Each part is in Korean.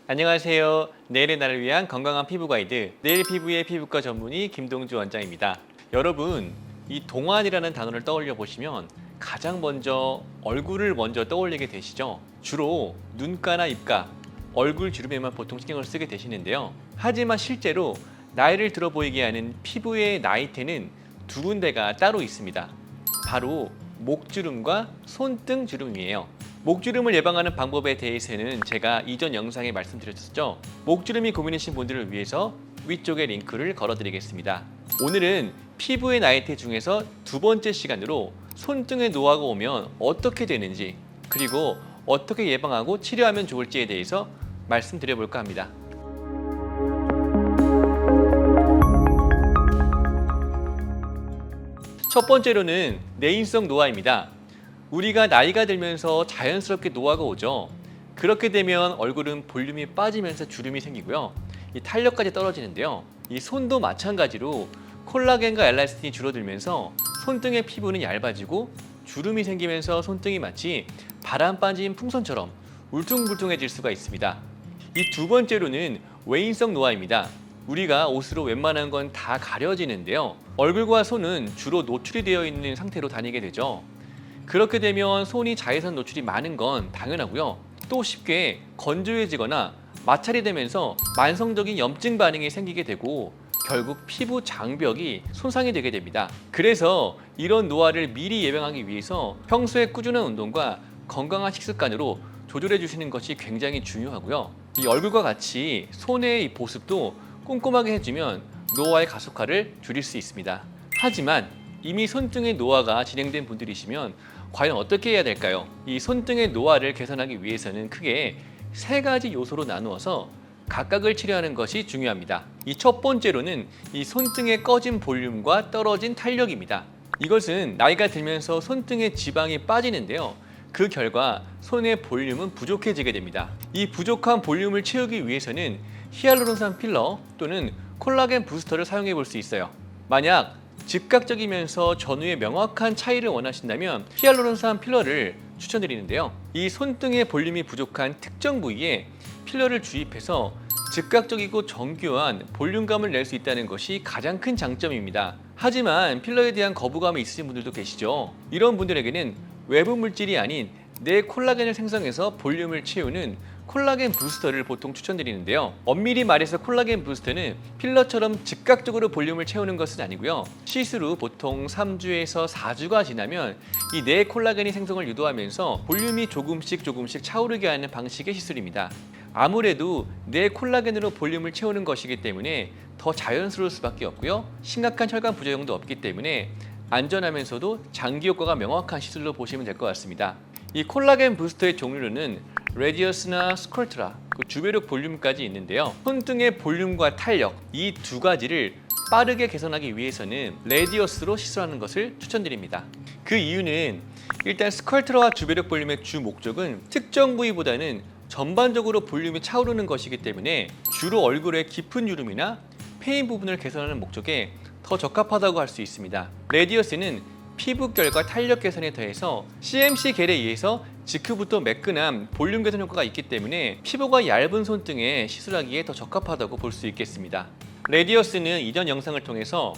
안녕하세요. 내일의 나를 위한 건강한 피부 가이드 내일 피부의 피부과 전문의 김동주 원장입니다. 여러분, 이 동안이라는 단어를 떠올려 보시면 가장 먼저 얼굴을 먼저 떠올리게 되시죠? 주로 눈가나 입가, 얼굴 주름에만 보통 신경을 쓰게 되시는데요. 하지만 실제로 나이를 들어 보이게 하는 피부의 나이테는 두 군데가 따로 있습니다. 바로 목주름과 손등 주름이에요. 목주름을 예방하는 방법에 대해서는 제가 이전 영상에 말씀드렸었죠. 목주름이 고민이신 분들을 위해서 위쪽에 링크를 걸어드리겠습니다. 오늘은 피부의 나이테 중에서 두 번째 시간으로 손등에 노화가 오면 어떻게 되는지, 그리고 어떻게 예방하고 치료하면 좋을지에 대해서 말씀드려볼까 합니다. 첫 번째로는 내인성 노화입니다. 우리가 나이가 들면서 자연스럽게 노화가 오죠. 그렇게 되면 얼굴은 볼륨이 빠지면서 주름이 생기고요. 이 탄력까지 떨어지는데요. 이 손도 마찬가지로 콜라겐과 엘라스틴이 줄어들면서 손등의 피부는 얇아지고 주름이 생기면서 손등이 마치 바람 빠진 풍선처럼 울퉁불퉁해질 수가 있습니다. 이 두 번째로는 외인성 노화입니다. 우리가 옷으로 웬만한 건 다 가려지는데요. 얼굴과 손은 주로 노출이 되어 있는 상태로 다니게 되죠. 그렇게 되면 손이 자외선 노출이 많은 건 당연하고요. 또 쉽게 건조해지거나 마찰이 되면서 만성적인 염증 반응이 생기게 되고 결국 피부 장벽이 손상이 되게 됩니다. 그래서 이런 노화를 미리 예방하기 위해서 평소에 꾸준한 운동과 건강한 식습관으로 조절해 주시는 것이 굉장히 중요하고요. 이 얼굴과 같이 손의 이 보습도 꼼꼼하게 해주면 노화의 가속화를 줄일 수 있습니다. 하지만 이미 손등의 노화가 진행된 분들이시면 과연 어떻게 해야 될까요? 이 손등의 노화를 개선하기 위해서는 크게 세 가지 요소로 나누어서 각각을 치료하는 것이 중요합니다. 이 첫 번째로는 이 손등의 꺼진 볼륨과 떨어진 탄력입니다. 이것은 나이가 들면서 손등의 지방이 빠지는데요. 그 결과 손의 볼륨은 부족해지게 됩니다. 이 부족한 볼륨을 채우기 위해서는 히알루론산 필러 또는 콜라겐 부스터를 사용해 볼 수 있어요. 만약 즉각적이면서 전후의 명확한 차이를 원하신다면 히알루론산 필러를 추천드리는데요. 이 손등의 볼륨이 부족한 특정 부위에 필러를 주입해서 즉각적이고 정교한 볼륨감을 낼 수 있다는 것이 가장 큰 장점입니다. 하지만 필러에 대한 거부감이 있으신 분들도 계시죠. 이런 분들에게는 외부 물질이 아닌 내 콜라겐을 생성해서 볼륨을 채우는 콜라겐 부스터를 보통 추천드리는데요. 엄밀히 말해서 콜라겐 부스터는 필러처럼 즉각적으로 볼륨을 채우는 것은 아니고요. 시술 후 보통 3주에서 4주가 지나면 이 내 콜라겐이 생성을 유도하면서 볼륨이 조금씩 차오르게 하는 방식의 시술입니다. 아무래도 내 콜라겐으로 볼륨을 채우는 것이기 때문에 더 자연스러울 수밖에 없고요. 심각한 혈관 부작용도 없기 때문에 안전하면서도 장기 효과가 명확한 시술로 보시면 될 것 같습니다. 이 콜라겐 부스터의 종류로는 레디어스나 스컬트라, 주베륵 볼륨까지 있는데요. 손등의 볼륨과 탄력, 이 두 가지를 빠르게 개선하기 위해서는 레디어스로 시술하는 것을 추천드립니다. 그 이유는 일단 스컬트라와 주베륵 볼륨의 주 목적은 특정 부위보다는 전반적으로 볼륨이 차오르는 것이기 때문에 주로 얼굴의 깊은 주름이나 패인 부분을 개선하는 목적에 더 적합하다고 할 수 있습니다. 레디어스는 피부결과 탄력 개선에 더해서 CMC 겔에 의해서 직후부터 매끈한 볼륨 개선 효과가 있기 때문에 피부가 얇은 손등에 시술하기에 더 적합하다고 볼 수 있겠습니다. 레디어스는 이전 영상을 통해서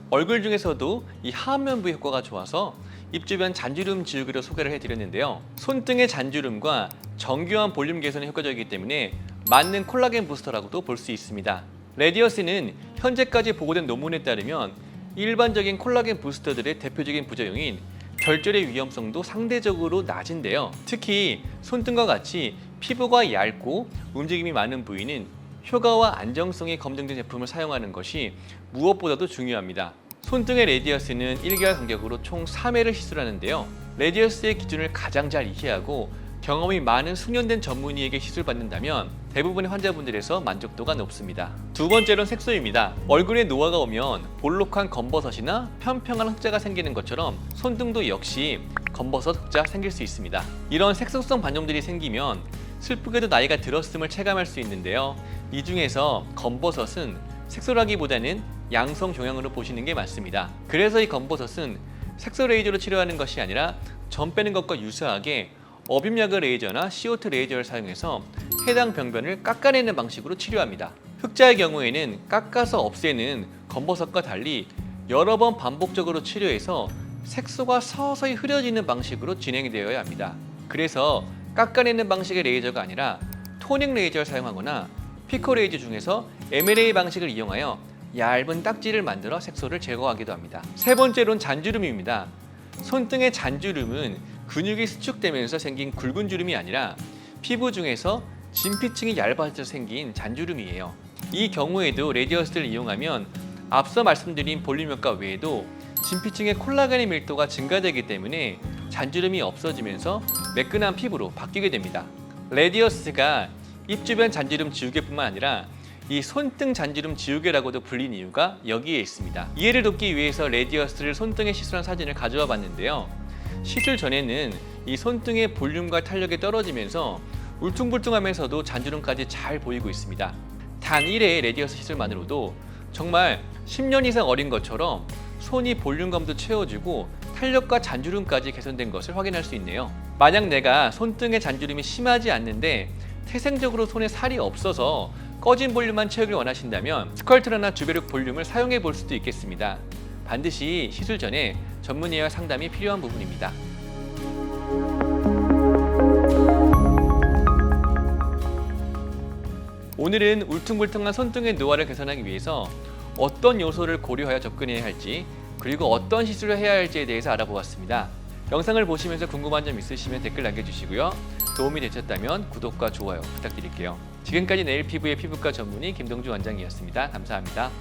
얼굴 중에서도 이 하안면부 효과가 좋아서 입 주변 잔주름 지우기로 소개를 해드렸는데요. 손등의 잔주름과 정교한 볼륨 개선에 효과적이기 때문에 맞는 콜라겐 부스터라고도 볼 수 있습니다. 레디어스는 현재까지 보고된 논문에 따르면 일반적인 콜라겐 부스터들의 대표적인 부작용인 결절의 위험성도 상대적으로 낮은데요. 특히 손등과 같이 피부가 얇고 움직임이 많은 부위는 효과와 안정성이 검증된 제품을 사용하는 것이 무엇보다도 중요합니다. 손등의 레디어스는 1개월 간격으로 총 3회를 시술하는데요. 레디어스의 기준을 가장 잘 이해하고 경험이 많은 숙련된 전문의에게 시술받는다면 대부분의 환자분들에서 만족도가 높습니다. 두 번째로는 색소입니다. 얼굴에 노화가 오면 볼록한 검버섯이나 평평한 흑자가 생기는 것처럼 손등도 역시 검버섯 흑자 생길 수 있습니다. 이런 색소성 반점들이 생기면 슬프게도 나이가 들었음을 체감할 수 있는데요. 이 중에서 검버섯은 색소라기보다는 양성 종양으로 보시는 게 맞습니다. 그래서 이 검버섯은 색소 레이저로 치료하는 것이 아니라 점 빼는 것과 유사하게 어빔약을 레이저나 CO2 레이저를 사용해서 해당 병변을 깎아내는 방식으로 치료합니다. 흑자의 경우에는 깎아서 없애는 검버섯과 달리 여러 번 반복적으로 치료해서 색소가 서서히 흐려지는 방식으로 진행되어야 합니다. 그래서 깎아내는 방식의 레이저가 아니라 토닝 레이저를 사용하거나 피코 레이저 중에서 MLA 방식을 이용하여 얇은 딱지를 만들어 색소를 제거하기도 합니다. 세 번째로는 잔주름입니다. 손등의 잔주름은 근육이 수축되면서 생긴 굵은 주름이 아니라 피부 중에서 진피층이 얇아져서 생긴 잔주름이에요. 이 경우에도 레디어스를 이용하면 앞서 말씀드린 볼륨 효과 외에도 진피층의 콜라겐의 밀도가 증가되기 때문에 잔주름이 없어지면서 매끈한 피부로 바뀌게 됩니다. 레디어스가 입 주변 잔주름 지우개뿐만 아니라 이 손등 잔주름 지우개라고도 불린 이유가 여기에 있습니다. 이해를 돕기 위해서 레디어스를 손등에 시술한 사진을 가져와 봤는데요. 시술 전에는 이 손등의 볼륨과 탄력이 떨어지면서 울퉁불퉁하면서도 잔주름까지 잘 보이고 있습니다. 단 1회의 레디어스 시술만으로도 정말 10년 이상 어린 것처럼 손이 볼륨감도 채워지고 탄력과 잔주름까지 개선된 것을 확인할 수 있네요. 만약 내가 손등의 잔주름이 심하지 않는데 태생적으로 손에 살이 없어서 꺼진 볼륨만 채우길 원하신다면 스컬트라나 주베룩 볼륨을 사용해 볼 수도 있겠습니다. 반드시 시술 전에 전문의와 상담이 필요한 부분입니다. 오늘은 울퉁불퉁한 손등의 노화를 개선하기 위해서 어떤 요소를 고려하여 접근해야 할지, 그리고 어떤 시술을 해야 할지에 대해서 알아보았습니다. 영상을 보시면서 궁금한 점 있으시면 댓글 남겨주시고요. 도움이 되셨다면 구독과 좋아요 부탁드릴게요. 지금까지 네일 피부의 피부과 전문의 김동주 원장이었습니다. 감사합니다.